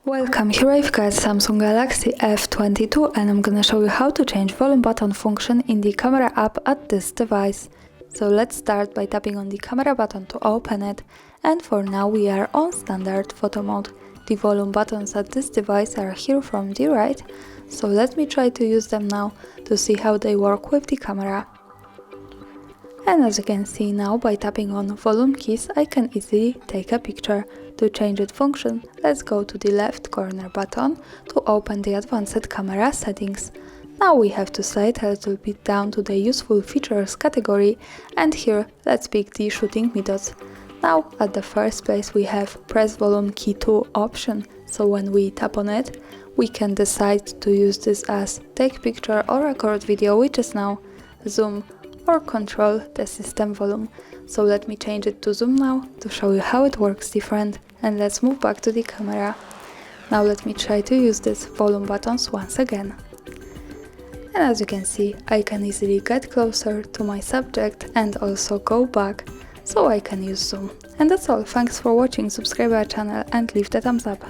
Welcome, here I've got Samsung Galaxy F22 and I'm gonna show you how to change volume button function in the camera app at this device. So let's start by tapping on the camera button to open it, and for now we are on standard photo mode. The volume buttons at this device are here from the right, so let me try to use them now to see how they work with the camera. And as you can see now, by tapping on volume keys I can easily take a picture. To change its function, let's go to the left corner button to open the advanced camera settings. Now we have to slide a little bit down to the useful features category, and here let's pick the shooting methods. Now at the first place we have press volume key 2 option, so when we tap on it we can decide to use this as take picture or record video, which is now zoom, or control the system volume. So let me change it to zoom now to show you how it works different, and let's move back to the camera. Now let me try to use these volume buttons once again. And as you can see, I can easily get closer to my subject and also go back, so I can use zoom. And that's all, thanks for watching, subscribe our channel and leave the thumbs up.